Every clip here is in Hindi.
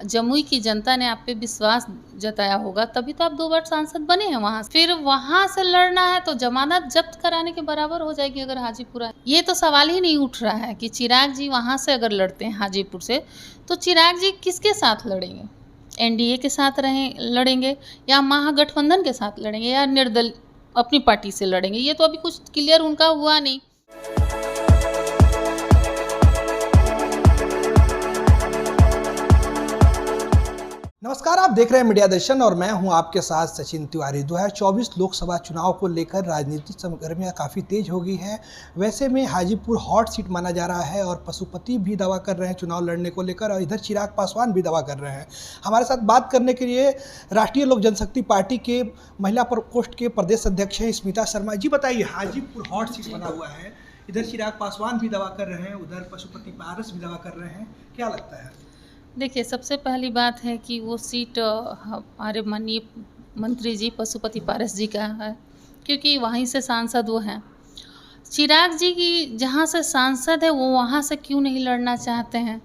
जमुई की जनता ने आप पे विश्वास जताया होगा, तभी तो आप 2 बार सांसद बने हैं वहाँ से। फिर वहाँ से लड़ना है तो जमानत जब्त कराने के बराबर हो जाएगी अगर हाजीपुरा है। ये तो सवाल ही नहीं उठ रहा है कि चिराग जी वहाँ से अगर लड़ते हैं हाजीपुर से, तो चिराग जी किसके साथ लड़ेंगे? एनडीए के साथ लड़ेंगे या महागठबंधन के साथ लड़ेंगे या निर्दल अपनी पार्टी से लड़ेंगे? ये तो अभी कुछ क्लियर उनका हुआ नहीं। नमस्कार, आप देख रहे हैं मीडिया दर्शन और मैं हूं आपके साथ सचिन तिवारी। 2024 लोकसभा चुनाव को लेकर राजनीतिक सरगर्मियां काफ़ी तेज हो गई हैं। वैसे में हाजीपुर हॉट सीट माना जा रहा है और पशुपति भी दावा कर रहे हैं चुनाव लड़ने को लेकर, और इधर चिराग पासवान भी दावा कर रहे हैं। हमारे साथ बात करने के लिए राष्ट्रीय लोक जनशक्ति पार्टी के महिला प्रकोष्ठ के प्रदेश अध्यक्ष हैं स्मिता शर्मा जी। बताइए, हाजीपुर हॉट सीट बना हुआ है, इधर चिराग पासवान भी दावा कर रहे हैं, उधर पशुपति पारस भी दावा कर रहे हैं, क्या लगता है? देखिए, सबसे पहली बात है कि वो सीट हमारे माननीय मंत्री जी पशुपति पारस जी का है, क्योंकि वहीं से सांसद वो हैं। चिराग जी की जहाँ से सांसद है वो वहाँ से क्यों नहीं लड़ना चाहते हैं?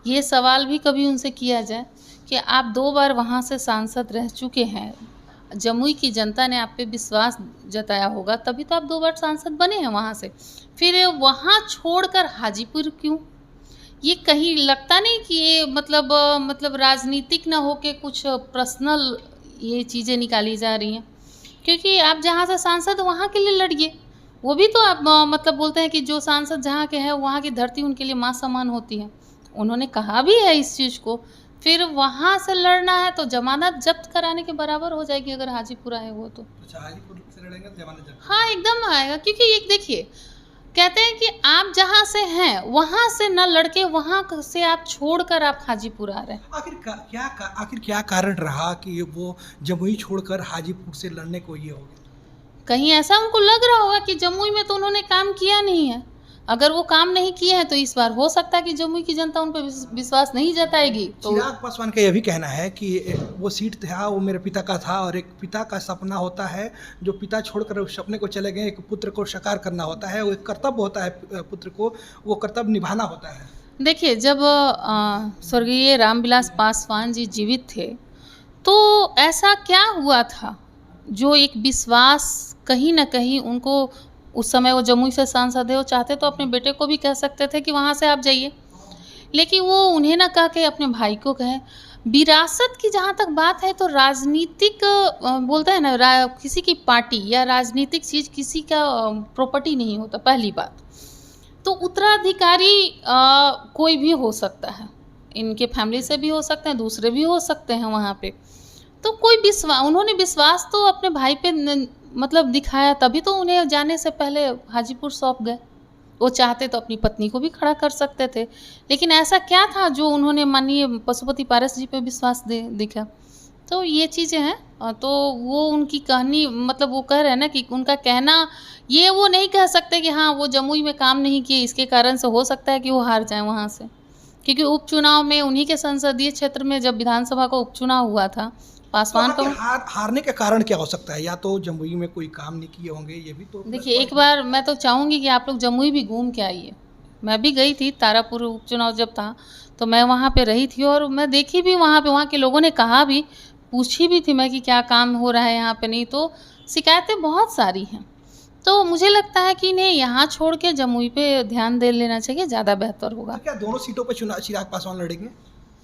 ये सवाल भी कभी उनसे किया जाए कि आप 2 बार वहाँ से सांसद रह चुके हैं, जमुई की जनता ने आप पे विश्वास जताया होगा, तभी तो आप 2 बार सांसद बने हैं वहाँ से। फिर वहाँ छोड़कर हाजीपुर क्यों? ये कहीं लगता नहीं कि ये मतलब राजनीतिक ना होके कुछ पर्सनल ये चीज़ें निकाली जा रही हैं? क्योंकि आप जहाँ से सांसद वहाँ के लिए लड़िए। वो भी तो आप बोलते हैं कि जो सांसद जहाँ के हैं वहाँ की धरती उनके लिए माँ समान होती है। उन्होंने कहा भी है इस चीज़ को। फिर वहाँ से लड़ना है तो जमानत जब्त कराने के बराबर हो जाएगी अगर हाजीपुरा है वो तो। अच्छा, हाजीपुर से लड़ेंगे तो जमानत जब्त? हाँ, एकदम आएगा, क्योंकि एक देखिए, कहते हैं कि आप जहाँ से हैं वहाँ से न लड़के वहाँ से आप छोड़कर आप हाजीपुर आ रहे हैं। आखिर क्या कारण रहा कि वो जमुई छोड़कर हाजीपुर से लड़ने को ये हो गया? कहीं ऐसा उनको लग रहा होगा कि जमुई में तो उन्होंने काम किया नहीं है। अगर वो काम नहीं किए हैं तो इस बार हो सकता है कि जमुई की जनता उन पर विश्वास नहीं जताएगी। तो चिराग पासवान का यह भी कहना है कि वो सीट था वो मेरे पिता का था, और एक पिता का सपना होता है, जो पिता छोड़कर उस सपने को चले गए, एक पुत्र को साकार करना होता है, वो एक कर्तव्य होता है पुत्र को, वो कर्तव्य निभाना होता है। देखिए, जब स्वर्गीय रामविलास पासवान जी जीवित थे तो ऐसा क्या हुआ था जो एक विश्वास कहीं ना कहीं उनको, उस समय वो जमुई से सांसद है, वो चाहते तो अपने बेटे को भी कह सकते थे कि वहाँ से आप जाइए, लेकिन वो उन्हें ना कह के अपने भाई को कहे। विरासत की जहाँ तक बात है तो राजनीतिक बोलते हैं ना, किसी की पार्टी या राजनीतिक चीज़ किसी का प्रॉपर्टी नहीं होता। पहली बात तो उत्तराधिकारी कोई भी हो सकता है, इनके फैमिली से भी हो सकते हैं, दूसरे भी हो सकते हैं वहाँ पे। तो कोई उन्होंने विश्वास तो अपने भाई पे दिखाया, तभी तो उन्हें जाने से पहले हाजीपुर सौंप गए। वो चाहते तो अपनी पत्नी को भी खड़ा कर सकते थे, लेकिन ऐसा क्या था जो उन्होंने माननीय पशुपति पारस जी पे विश्वास दिखा? तो ये चीज़ें हैं। तो वो उनकी कहानी, वो कह रहे हैं ना कि उनका कहना, ये वो नहीं कह सकते कि हाँ वो जमुई में काम नहीं किए, इसके कारण से हो सकता है कि वो हार जाएं वहाँ से, क्योंकि उपचुनाव में उन्हीं के संसदीय क्षेत्र में जब विधानसभा का उपचुनाव हुआ था पासवान तो हारने का कारण क्या हो सकता है? या तो जमुई में कोई काम नहीं किए होंगे, ये भी तो। देखिए, एक बार मैं तो चाहूँगी कि आप लोग जमुई भी घूम के आइए। मैं भी गई थी, तारापुर उपचुनाव जब था तो मैं वहाँ पे रही थी और मैं देखी भी वहाँ पे, वहाँ के लोगों ने कहा भी, पूछी भी थी मैं कि क्या काम हो रहा है यहाँ पे, नहीं तो शिकायतें बहुत सारी हैं। तो मुझे लगता है कि इन्हें यहाँ छोड़ के जमुई पे ध्यान दे लेना चाहिए, ज़्यादा बेहतर होगा। क्या दोनों सीटों पर चुनाव चिराग पासवान लड़ेंगे?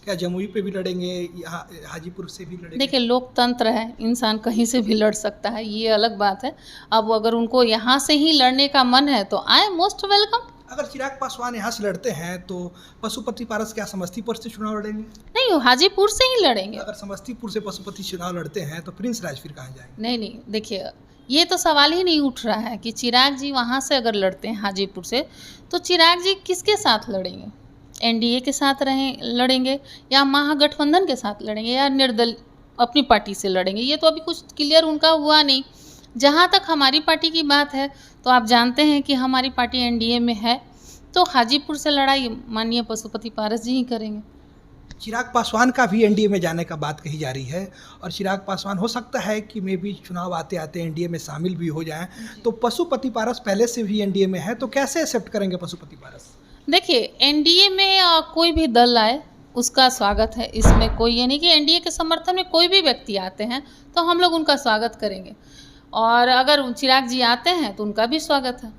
क्या जमुई पे भी लड़ेंगे, यहाँ हाजीपुर से भी लड़ेंगे? देखिए, लोकतंत्र है, इंसान कहीं से भी लड़ सकता है, ये अलग बात है। अब अगर उनको यहाँ से ही लड़ने का मन है तो आए, मोस्ट वेलकम। अगर चिराग पासवान यहाँ से लड़ते हैं तो पशुपति पारस क्या समस्तीपुर से चुनाव लड़ेंगे? नहीं, हाजीपुर से ही लड़ेंगे। अगर समस्तीपुर से पशुपति चुनाव लड़ते हैं तो प्रिंस राज फिर कहाँ जाएंगे? नहीं, देखिए, ये तो सवाल ही नहीं उठ रहा है कि चिराग जी वहाँ से अगर लड़ते हैं हाजीपुर से, तो चिराग जी किसके साथ लड़ेंगे? एनडीए के साथ लड़ेंगे या महागठबंधन के साथ लड़ेंगे या निर्दल अपनी पार्टी से लड़ेंगे? ये तो अभी कुछ क्लियर उनका हुआ नहीं। जहाँ तक हमारी पार्टी की बात है तो आप जानते हैं कि हमारी पार्टी एनडीए में है, तो हाजीपुर से लड़ाई माननीय पशुपति पारस जी ही करेंगे। चिराग पासवान का भी एनडीए में जाने का बात कही जा रही है, और चिराग पासवान हो सकता है कि मे भी चुनाव आते आते एनडीए में शामिल भी हो जाएं। तो पशुपति पारस पहले से भी एनडीए में है, तो कैसे एक्सेप्ट करेंगे पशुपति पारस? देखिए, एनडीए में कोई भी दल आए, उसका स्वागत है। इसमें कोई ये नहीं कि एनडीए के समर्थन में कोई भी व्यक्ति आते हैं तो हम लोग उनका स्वागत करेंगे, और अगर चिराग जी आते हैं तो उनका भी स्वागत है।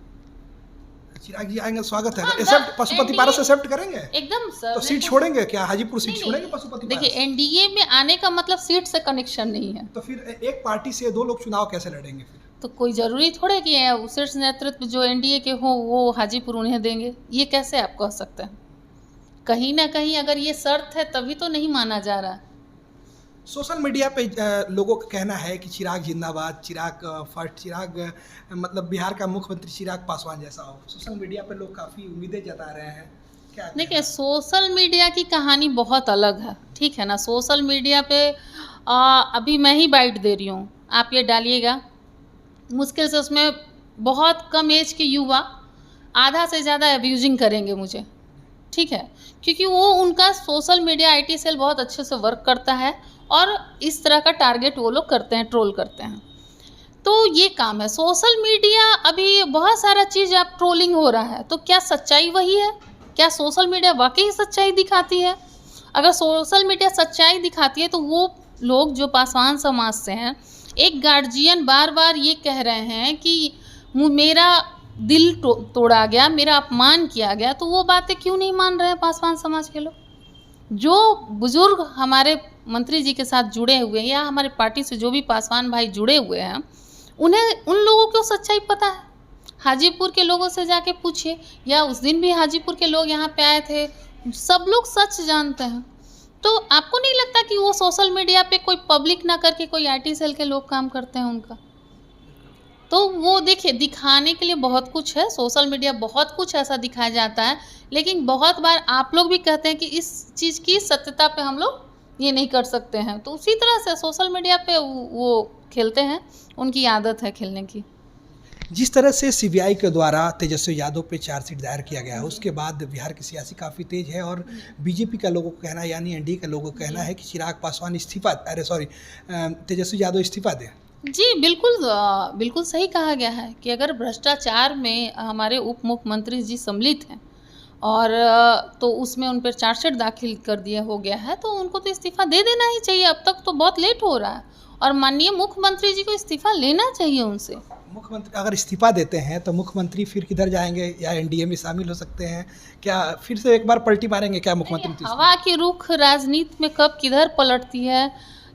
चिराग जी आएंगे, स्वागत है। हाँ, एक्सेप्ट पशुपति NDA पारस एक्सेप्ट करेंगे? एकदम सर। तो सीट छोड़ेंगे क्या? हाजीपुर सीट नहीं, छोड़ेंगे नहीं। पशुपति देखिए, पारस? एनडीए में आने का मतलब सीट से कनेक्शन नहीं है। तो फिर एक पार्टी से दो लोग चुनाव कैसे लड़ेंगे फिर? तो कोई ज़रूरी थोड़े कि शीर्ष नेतृत्व जो एनडीए के हो वो हाजीपुर उन्हें देंगे, ये कैसे आप कह सकते हैं? कहीं ना कहीं अगर ये शर्त है तभी तो नहीं माना जा रहा। सोशल मीडिया पे लोगों का कहना है कि चिराग जिंदाबाद, चिराग फर्स्ट, चिराग मतलब बिहार का मुख्यमंत्री चिराग पासवान जैसा हो। सोशल मीडिया पे लोग काफ़ी उम्मीदें जता रहे हैं, क्या कहना देखिए, है? सोशल मीडिया की कहानी बहुत अलग है, ठीक है ना। सोशल मीडिया पे अभी मैं ही बाइट दे रही हूँ, आप ये डालिएगा, मुश्किल से उसमें बहुत कम एज के युवा आधा से ज़्यादा अब्यूजिंग करेंगे मुझे, ठीक है, क्योंकि वो उनका सोशल मीडिया आईटी सेल बहुत अच्छे से वर्क करता है और इस तरह का टारगेट वो लोग करते हैं, ट्रोल करते हैं। तो ये काम है सोशल मीडिया। अभी बहुत सारा चीज़ आप ट्रोलिंग हो रहा है, तो क्या सच्चाई वही है? क्या सोशल मीडिया वाकई सच्चाई दिखाती है? अगर सोशल मीडिया सच्चाई दिखाती है तो वो लोग जो पासवान समाज से हैं, एक गार्जियन बार बार ये कह रहे हैं कि मेरा दिल तोड़ा गया, मेरा अपमान किया गया, तो वो बातें क्यों नहीं मान रहे हैं पासवान समाज के लोग? जो बुजुर्ग हमारे मंत्री जी के साथ जुड़े हुए हैं या हमारे पार्टी से जो भी पासवान भाई जुड़े हुए हैं, उन्हें उन लोगों को सच्चाई पता है। हाजीपुर के लोगों से जाके पूछिए, या उस दिन भी हाजीपुर के लोग यहाँ पे आए थे, सब लोग सच जानते हैं। तो आपको नहीं लगता कि वो सोशल मीडिया पे कोई पब्लिक ना करके कोई आईटी सेल के लोग काम करते हैं उनका? तो वो देखिए, दिखाने के लिए बहुत कुछ है, सोशल मीडिया बहुत कुछ ऐसा दिखाया जाता है, लेकिन बहुत बार आप लोग भी कहते हैं कि इस चीज़ की सत्यता पे हम लोग ये नहीं कर सकते हैं। तो उसी तरह से सोशल मीडिया पे वो खेलते हैं, उनकी आदत है खेलने की। जिस तरह से सीबीआई के द्वारा तेजस्वी यादव पे चार्जशीट दायर किया गया है, उसके बाद बिहार की सियासी काफ़ी तेज है और बीजेपी का लोगों का कहना है, यानी एनडीए का लोगों का कहना है कि चिराग पासवान तेजस्वी यादव इस्तीफा दें। जी, बिल्कुल बिल्कुल सही कहा गया है कि अगर भ्रष्टाचार में हमारे उप मुख्यमंत्री जी सम्मिलित हैं और तो उसमें उन पर चार्जशीट दाखिल कर दिया हो गया है, तो उनको तो इस्तीफ़ा दे देना ही चाहिए। अब तक तो बहुत लेट हो रहा है और माननीय मुख्यमंत्री जी को इस्तीफ़ा लेना चाहिए उनसे। मुख्यमंत्री अगर इस्तीफा देते हैं तो मुख्यमंत्री फिर किधर जाएंगे, या एनडीए में शामिल हो सकते हैं? क्या फिर से एक बार पलटी मारेंगे क्या मुख्यमंत्री? हवा की रुख राजनीति में कब किधर पलटती है,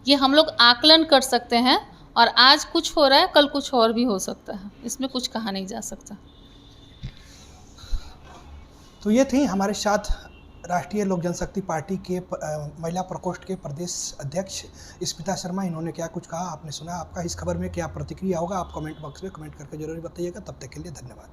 ये हम लोग आकलन कर सकते हैं, और आज कुछ हो रहा है, कल कुछ और भी हो सकता है, इसमें कुछ कहा नहीं जा सकता। तो ये थी हमारे साथ राष्ट्रीय लोक जनशक्ति पार्टी के महिला प्रकोष्ठ के प्रदेश अध्यक्ष स्मिता शर्मा। इन्होंने क्या कुछ कहा आपने सुना। आपका इस खबर में क्या प्रतिक्रिया होगा, आप कमेंट बॉक्स में कमेंट करके जरूर बताइएगा। तब तक के लिए धन्यवाद।